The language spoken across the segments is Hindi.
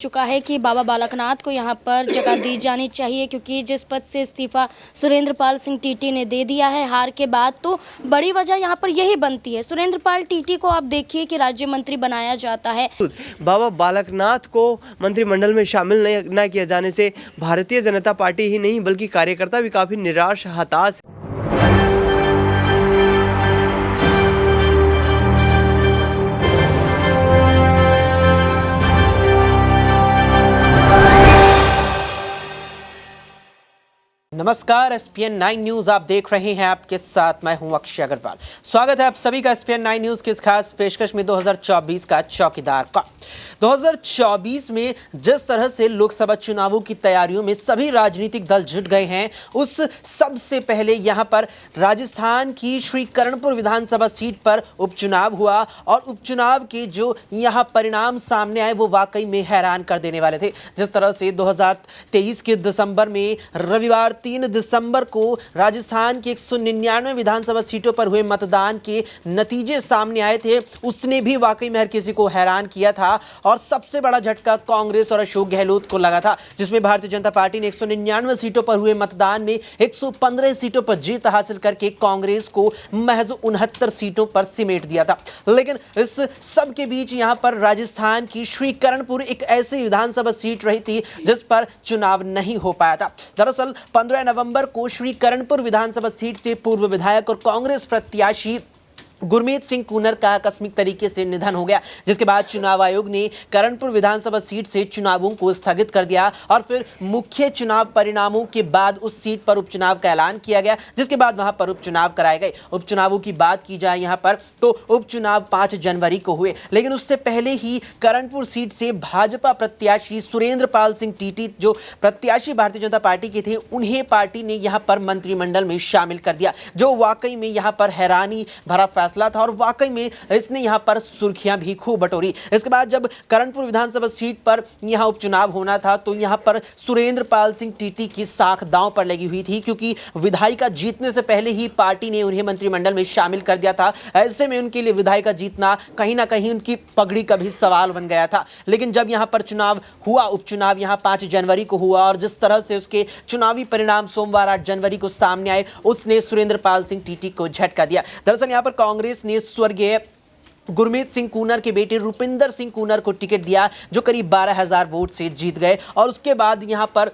चुका है कि बाबा बालकनाथ को यहां पर जगह दी जानी चाहिए, क्योंकि जिस पद से इस्तीफा सुरेंद्र पाल सिंह टीटी ने दे दिया है हार के बाद, तो बड़ी वजह यहां पर यही बनती है। सुरेंद्र पाल टीटी को आप देखिए कि राज्य मंत्री बनाया जाता है। बाबा बालकनाथ को मंत्रिमंडल में शामिल न किया जाने से भारतीय जनता पार्टी ही नहीं बल्कि कार्यकर्ता भी काफी निराश हताश। नमस्कार, SPN 9 न्यूज आप देख रहे हैं। आपके साथ मैं हूं अक्षय अग्रवाल। स्वागत है आप सभी का SPN 9 न्यूज की इस खास पेशकश में 2024 का चौकीदार का। 2024 में जिस तरह से लोकसभा चुनावों की तैयारियों में सभी राजनीतिक दल जुट गए हैं, उस सबसे पहले यहां पर राजस्थान की श्री कर्णपुर विधानसभा सीट पर उपचुनाव हुआ और उपचुनाव के जो यहां परिणाम सामने आए वो वाकई में हैरान कर देने वाले थे। जिस तरह से 2023 के दिसंबर में रविवार 3 दिसंबर को राजस्थान की 199 विधानसभा सीटों पर हुए मतदान के नतीजे सामने आए थे, उसने भी वाकई में हर किसी को हैरान किया था। और सबसे बड़ा झटका कांग्रेस और अशोक गहलोत को लगा था, जिसमें भारतीय जनता पार्टी ने 199 सीटों पर हुए मतदान में 115 सीटों पर जीत हासिल करके कांग्रेस को महज 69 सीटों पर सिमेट दिया था। लेकिन इस सब के बीच यहां पर राजस्थान की श्री कर्णपुर एक ऐसी विधानसभा सीट रही थी जिस पर चुनाव नहीं हो पाया था। दरअसल 15 नवंबर को श्री कर्णपुर विधानसभा सीट से पूर्व विधायक और कांग्रेस प्रत्याशी गुरमीत सिंह कूनर का आकस्मिक तरीके से निधन हो गया, जिसके बाद चुनाव आयोग ने कर्णपुर विधानसभा सीट से चुनावों को स्थगित कर दिया और फिर मुख्य चुनाव परिणामों के बाद उस सीट पर उपचुनाव का ऐलान किया गया, जिसके बाद वहां पर उपचुनाव कराए गए। उपचुनावों की बात की जाए यहां पर तो उपचुनाव 5 जनवरी को हुए, लेकिन उससे पहले ही कर्णपुर सीट से भाजपा प्रत्याशी सुरेंद्र पाल सिंह टीटी जो प्रत्याशी भारतीय जनता पार्टी के थे, उन्हें पार्टी ने यहां पर मंत्रिमंडल में शामिल कर दिया, जो वाकई में यहां पर हैरानी भरा फैसला था और वाकई में इसने यहां पर सुर्खियां भी खूब बटोरी। इसके बाद जब कर्णपुर विधानसभा सीट पर यहां उपचुनाव होना था तो यहां पर सुरेंद्र पाल सिंह टीटी की साख दांव पर लगी हुई थी, क्योंकि विधायिका जीतने से पहले ही पार्टी ने उन्हें मंत्रिमंडल में शामिल कर दिया था। ऐसे में उनके लिए विधायिका जीतना कहीं ना कहीं उनकी पगड़ी का भी सवाल बन गया था। लेकिन जब यहां पर चुनाव हुआ, उपचुनाव यहां 5 जनवरी को हुआ और जिस तरह से उसके चुनावी परिणाम सोमवार 8 जनवरी को सामने आए, उसने सुरेंद्र पाल सिंह टीटी को झटका दिया। दरअसल यहां पर कांग्रेस ने स्वर्गीय गुरमीत सिंह कूनर के बेटे रुपिंदर सिंह कूनर को टिकट दिया, जो करीब 12,000 वोट से जीत गए और उसके बाद यहां पर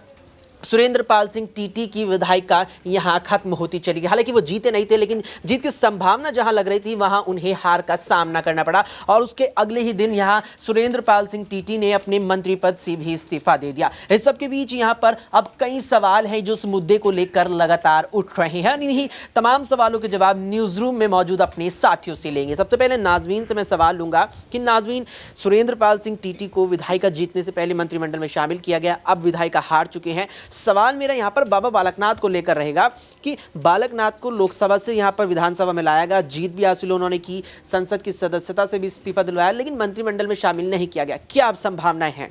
सुरेंद्र पाल सिंह टीटी की विधायिका यहां खत्म होती चली गई। हालांकि वो जीते नहीं थे, लेकिन जीत की संभावना जहां लग रही थी वहां उन्हें हार का सामना करना पड़ा और उसके अगले ही दिन यहां सुरेंद्र पाल सिंह टीटी ने अपने मंत्री पद से भी इस्तीफा दे दिया। इस सब के बीच यहां पर अब कई सवाल हैं जो उस मुद्दे को लेकर लगातार उठ रहे हैं। इन्हीं तमाम सवालों के जवाब न्यूज रूम में मौजूद अपने साथियों से लेंगे। सबसे पहले नाजमीन से मैं सवाल लूंगा कि नाजमीन, सुरेंद्र पाल सिंह टीटी को विधायिका जीतने से पहले मंत्रिमंडल में शामिल किया गया, अब विधायिका हार चुके हैं। सवाल मेरा यहां पर बाबा बालकनाथ को लेकर रहेगा कि बालकनाथ को लोकसभा से यहां पर विधानसभा में लाया गया, जीत भी हासिल उन्होंने की, संसद की सदस्यता से भी इस्तीफा दिलवाया, लेकिन मंत्रिमंडल में शामिल नहीं किया गया। क्या अब संभावनाएं हैं?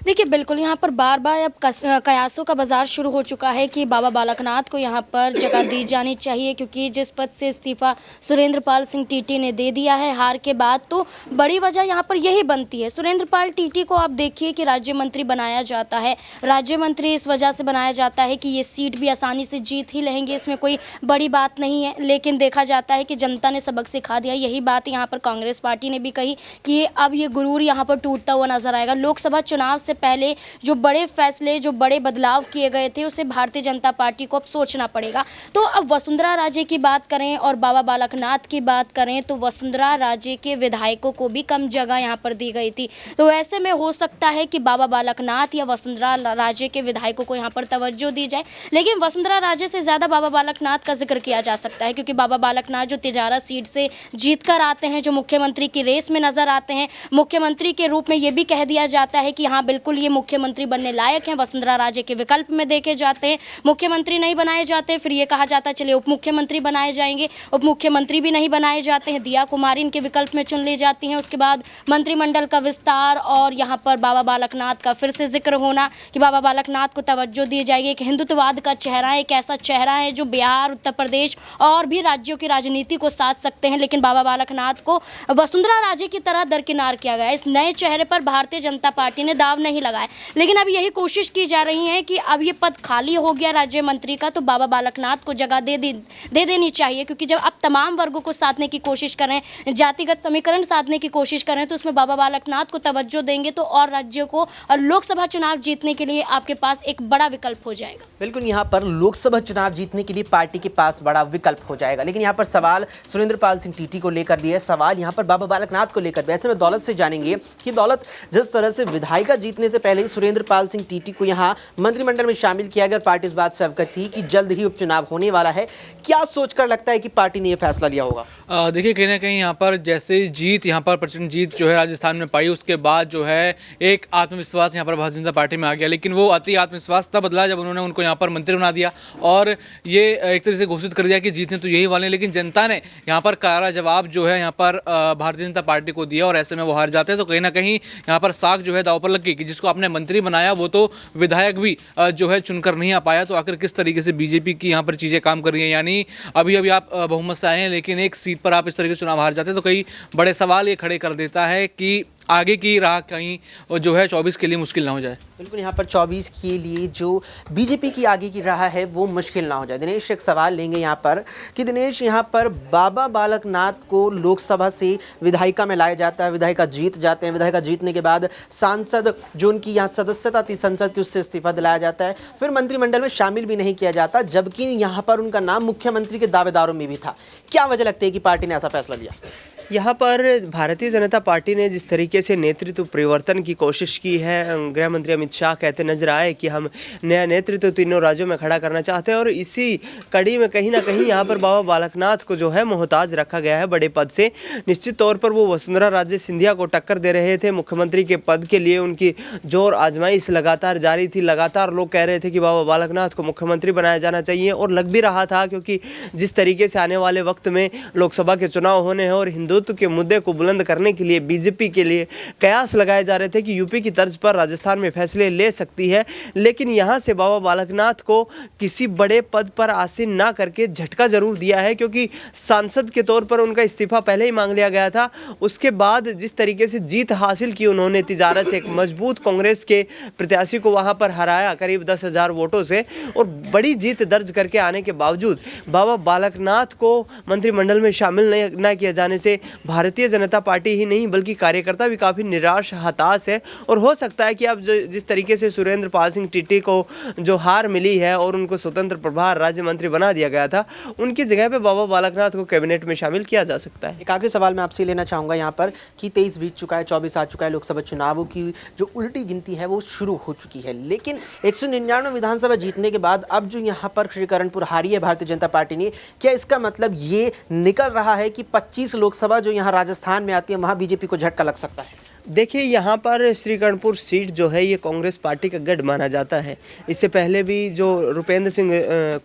देखिए, बिल्कुल यहाँ पर बार बार अब कयासों का बाजार शुरू हो चुका है कि बाबा बालकनाथ को यहाँ पर जगह दी जानी चाहिए, क्योंकि जिस पद से इस्तीफा सुरेंद्र पाल सिंह टीटी ने दे दिया है हार के बाद, तो बड़ी वजह यहाँ पर यही बनती है। सुरेंद्र पाल टीटी को आप देखिए कि राज्य मंत्री बनाया जाता है। राज्य मंत्री इस वजह से बनाया जाता है कि ये सीट भी आसानी से जीत ही लेंगे, इसमें कोई बड़ी बात नहीं है। लेकिन देखा जाता है कि जनता ने सबक सिखा दिया। यही बात यहाँ पर कांग्रेस पार्टी ने भी कही कि अब ये गुरूर यहाँ पर टूटता हुआ नजर आएगा। लोकसभा चुनाव से पहले जो बड़े फैसले, जो बड़े बदलाव किए गए थे, उसे भारतीय जनता पार्टी को अब सोचना पड़ेगा। तो अब वसुंधरा राजे की बात करें और बाबा बालकनाथ की बात करें तो वसुंधरा राजे के विधायकों को भी कम जगह यहां पर दी गई थी। तो ऐसे में हो सकता है कि बाबा बालकनाथ या वसुंधरा राजे के विधायकों को यहां पर तवज्जो दी जाए, लेकिन वसुंधरा राजे से ज़्यादा बाबा बालकनाथ का जिक्र किया जा सकता है, क्योंकि बाबा बालकनाथ जो तिजारा सीट से जीत कर आते हैं, जो मुख्यमंत्री की रेस में नजर आते हैं, मुख्यमंत्री के रूप में ये भी कह दिया जाता है कि हाँ बिल्कुल ये मुख्यमंत्री बनने लायक हैं, वसुंधरा राजे के विकल्प में देखे जाते हैं। मुख्यमंत्री नहीं बनाए जाते, फिर ये कहा जाता है चलिए उप मुख्यमंत्री बनाए जाएंगे, उप मुख्यमंत्री भी नहीं बनाए जाते हैं, दिया कुमारी इनके विकल्प में चुन ली जाती हैं। उसके बाद मंत्रिमंडल का विस्तार और यहाँ पर बाबा बालकनाथ का फिर से जिक्र होना कि बाबा बालकनाथ को तवज्जो दी जाएगी। एक हिंदुत्ववाद का चेहरा है, एक ऐसा चेहरा है जो बिहार, उत्तर प्रदेश और भी राज्यों की राजनीति को साथ सकते हैं, लेकिन बाबा बालकनाथ को वसुंधरा राजे की तरह दरकिनार किया गया। इस नए चेहरे पर भारतीय जनता पार्टी ने दाव नहीं लगा है। लेकिन अब यही कोशिश की जा रही है कि अब ये पद खाली हो गया राज्य मंत्री का, तो बाबा बालकनाथ को जगह दे देनी चाहिए, क्योंकि जब आप तमाम वर्गों को साधने की कोशिश कर रहे हैं, जातिगत समीकरण साधने की कोशिश कर रहे हैं, तो उसमें बाबा बालकनाथ को तवज्जो देंगे तो और राज्यों को और लोकसभा चुनाव जीतने के लिए आपके पास एक बड़ा विकल्प हो जाएगा। बिल्कुल, यहाँ पर लोकसभा चुनाव जीतने के लिए पार्टी के पास बड़ा विकल्प हो जाएगा। लेकिन यहाँ पर सवाल सुरेंद्र पाल सिंह टीटी को लेकर भी है, सवाल यहाँ पर बाबा बालकनाथ को लेकर भी। ऐसे में दौलत से जानेंगे कि दौलत, जिस तरह से विधायिका जीतने से पहले ही सुरेंद्र पाल सिंह टीटी को यहाँ मंत्रिमंडल में शामिल किया गया और पार्टी इस बात से अवगत थी कि जल्द ही उपचुनाव होने वाला है, क्या सोचकर लगता है कि पार्टी ने यह फैसला लिया होगा? देखिए, कहीं ना कहीं यहाँ पर जैसे जीत, यहाँ पर प्रचंड जीत जो है राजस्थान में पाई, उसके बाद जो है एक आत्मविश्वास यहाँ पर भारतीय जनता पार्टी में आ गया। लेकिन वो अति आत्मविश्वास तब बदला जब उन्होंने उनको यहाँ पर मंत्री बना दिया और ये एक तरह से घोषित कर दिया कि जीतने तो यही वाले हैं। लेकिन जनता ने यहाँ पर कारा जवाब जो है यहाँ पर भारतीय जनता पार्टी को दिया और ऐसे में वो हार जाते हैं। तो कहीं ना कहीं यहाँ पर साख जो है दांव पर लग गई कि जिसको आपने मंत्री बनाया वो तो विधायक भी जो है चुनकर नहीं आ पाया। तो आखिर किस तरीके से बीजेपी की यहाँ पर चीज़ें काम कर रही हैं, यानी अभी अभी आप बहुमत से आए हैं लेकिन एक सीट पर आप इस तरीके से चुनाव हार जाते हैं, तो कई बड़े सवाल ये खड़े कर देता है कि आगे की राह कहीं जो है 24 के लिए मुश्किल ना हो जाए। बिल्कुल, यहाँ पर 24 के लिए जो बीजेपी की आगे की राह है वो मुश्किल ना हो जाए। दिनेश, एक सवाल लेंगे यहाँ पर कि दिनेश, यहाँ पर बाबा बालकनाथ को लोकसभा से विधायिका में लाया जाता है, विधायिका जीत जाते हैं, विधायिका जीतने के बाद सांसद जो उनकी यहाँ सदस्यता थी संसद की, उससे इस्तीफा दिलाया जाता है, फिर मंत्रिमंडल में शामिल भी नहीं किया जाता, जबकि यहाँ पर उनका नाम मुख्यमंत्री के दावेदारों में भी था। क्या वजह लगती है कि पार्टी ने ऐसा फैसला लिया? यहाँ पर भारतीय जनता पार्टी ने जिस तरीके से नेतृत्व परिवर्तन की कोशिश की है, गृह मंत्री अमित शाह कहते नजर आए कि हम नया नेतृत्व तीनों राज्यों में खड़ा करना चाहते हैं और इसी कड़ी में कहीं ना कहीं यहाँ पर बाबा बालकनाथ को जो है मोहताज रखा गया है बड़े पद से। निश्चित तौर पर वो वसुंधरा राजे सिंधिया को टक्कर दे रहे थे मुख्यमंत्री के पद के लिए, उनकी जोर आजमाइश लगातार जारी थी। लगातार लोग कह रहे थे कि बाबा बालकनाथ को मुख्यमंत्री बनाया जाना चाहिए और लग भी रहा था, क्योंकि जिस तरीके से आने वाले वक्त में लोकसभा के चुनाव होने हैं और हिंदुत्व के मुद्दे को बुलंद करने के लिए बीजेपी के लिए कयास लगाए जा रहे थे कि यूपी की तर्ज पर राजस्थान में फैसले ले सकती है। लेकिन यहां से बाबा बालकनाथ को किसी बड़े पद पर आसीन ना करके झटका जरूर दिया है, क्योंकि सांसद के तौर पर उनका इस्तीफा पहले ही मांग लिया गया था। उसके बाद जिस तरीके से जीत हासिल की उन्होंने तिजारत से, एक मजबूत कांग्रेस के प्रत्याशी को वहां पर हराया करीब 10,000 वोटों से और बड़ी जीत दर्ज करके आने के बावजूद बाबा बालकनाथ को मंत्रिमंडल में शामिल न किया जाने से भारतीय जनता पार्टी ही नहीं बल्कि कार्यकर्ता भी काफ़ी निराश हताश है। और हो सकता है कि अब जिस तरीके से सुरेंद्र पाल सिंह टीटी को जो हार मिली है और उनको स्वतंत्र प्रभार राज्य मंत्री बना दिया गया था, उनकी जगह पे बाबा बालकनाथ को कैबिनेट में शामिल किया जा सकता है। एक आखिरी सवाल मैं आपसे लेना चाहूँगा यहाँ पर कि 23 बीत चुका है, 24 आ चुका है, लोकसभा चुनावों की जो उल्टी गिनती है वो शुरू हो चुकी है। लेकिन 199 विधानसभा जीतने के बाद अब जो यहाँ पर श्रीकरणपुर हारी है भारतीय जनता पार्टी ने, क्या इसका मतलब ये निकल रहा है कि 25 लोकसभा जो यहाँ राजस्थान में आती है वहाँ बीजेपी को झटका लग सकता है? देखिए, यहाँ पर श्रीकरणपुर सीट जो है ये कांग्रेस पार्टी का गढ़ माना जाता है। इससे पहले भी जो रुपेंद्र सिंह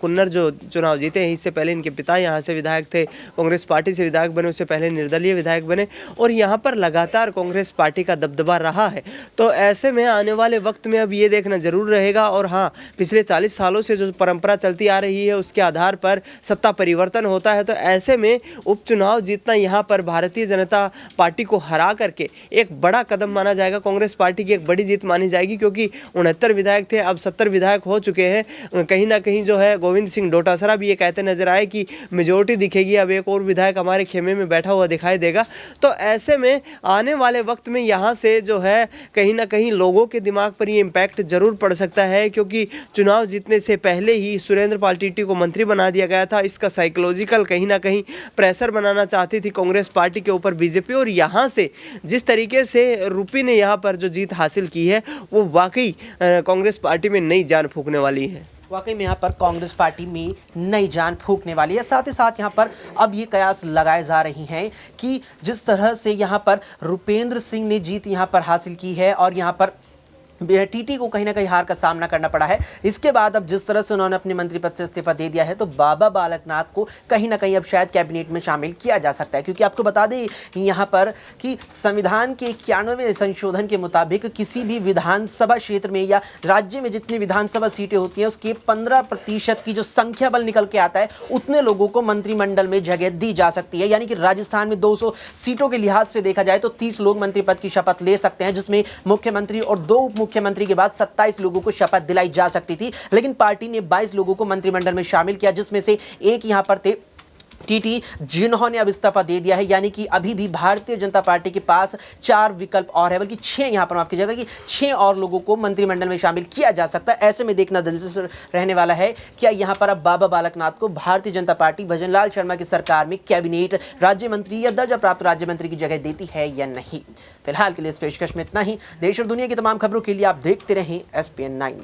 कुन्नर जो चुनाव जीते हैं, इससे पहले इनके पिता यहाँ से विधायक थे, कांग्रेस पार्टी से विधायक बने, उससे पहले निर्दलीय विधायक बने और यहाँ पर लगातार कांग्रेस पार्टी का दबदबा रहा है। तो ऐसे में आने वाले वक्त में अब ये देखना जरूर रहेगा। और हाँ, पिछले 40 सालों से जो परंपरा चलती आ रही है उसके आधार पर सत्ता परिवर्तन होता है। तो ऐसे में उपचुनाव जीतना यहाँ पर भारतीय जनता पार्टी को हरा करके एक बड़ा कदम माना जाएगा, कांग्रेस पार्टी की एक बड़ी जीत मानी जाएगी, क्योंकि 69 विधायक थे, अब 70 विधायक हो चुके हैं। कहीं ना कहीं जो है गोविंद सिंह डोटासरा भी ये कहते नजर आए कि मेजोरिटी दिखेगी, अब एक और विधायक हमारे खेमे में बैठा हुआ दिखाई देगा। तो ऐसे में आने वाले वक्त में यहाँ से जो है कहीं ना कहीं लोगों के दिमाग पर ये इम्पैक्ट जरूर पड़ सकता है, क्योंकि चुनाव जीतने से पहले ही सुरेंद्र पाल टीटी को मंत्री बना दिया गया था। इसका साइकोलॉजिकल कहीं ना कहीं प्रेशर बनाना चाहती थी कांग्रेस पार्टी के ऊपर बीजेपी। और यहाँ से जिस तरीके से रूपी ने यहाँ पर जो जीत हासिल की है वो वाकई कांग्रेस पार्टी में नई जान फूंकने वाली है। वाकई में यहाँ पर कांग्रेस पार्टी में नई जान फूंकने वाली है। साथ ही साथ यहाँ पर अब ये कयास लगाए जा रही हैं कि जिस तरह से यहाँ पर रुपेंद्र सिंह ने जीत यहाँ पर हासिल की है और यहाँ पर टीटी को कहीं ना कहीं हार का सामना करना पड़ा है, इसके बाद अब जिस तरह से उन्होंने अपने मंत्री पद से इस्तीफा दे दिया है, तो बाबा बालकनाथ को कहीं ना कहीं अब शायद कैबिनेट में शामिल किया जा सकता है। क्योंकि आपको बता दें यहाँ पर कि संविधान के 91वें संशोधन के मुताबिक किसी भी विधानसभा क्षेत्र में या राज्य में जितनी विधानसभा सीटें होती हैं उसके 15% की जो संख्या बल निकल के आता है उतने लोगों को मंत्रिमंडल में जगह दी जा सकती है। यानी कि राजस्थान में 200 सीटों के लिहाज से देखा जाए तो 30 लोग मंत्री पद की शपथ ले सकते हैं, जिसमें मुख्यमंत्री और 2 मुख्यमंत्री के बाद 27 लोगों को शपथ दिलाई जा सकती थी, लेकिन पार्टी ने 22 लोगों को मंत्रिमंडल में शामिल किया, जिसमें से एक यहां पर थे टीटी, जिन्होंने अब इस्तीफा दे दिया है। यानी कि अभी भी भारतीय जनता पार्टी के पास 4 विकल्प और है, बल्कि 6 यहां पर माफ कीजिएगा कि 6 और लोगों को मंत्रिमंडल में शामिल किया जा सकता है। ऐसे में देखना दिलचस्प रहने वाला है क्या यहां पर अब बाबा बालकनाथ को भारतीय जनता पार्टी भजनलाल शर्मा की सरकार में कैबिनेट राज्य मंत्री या दर्जा प्राप्त राज्य मंत्री की जगह देती है या नहीं। फिलहाल के लिए इस पेशकश में इतना ही। देश और दुनिया की तमाम खबरों के लिए आप देखते रहें SPN 9 न्यूज।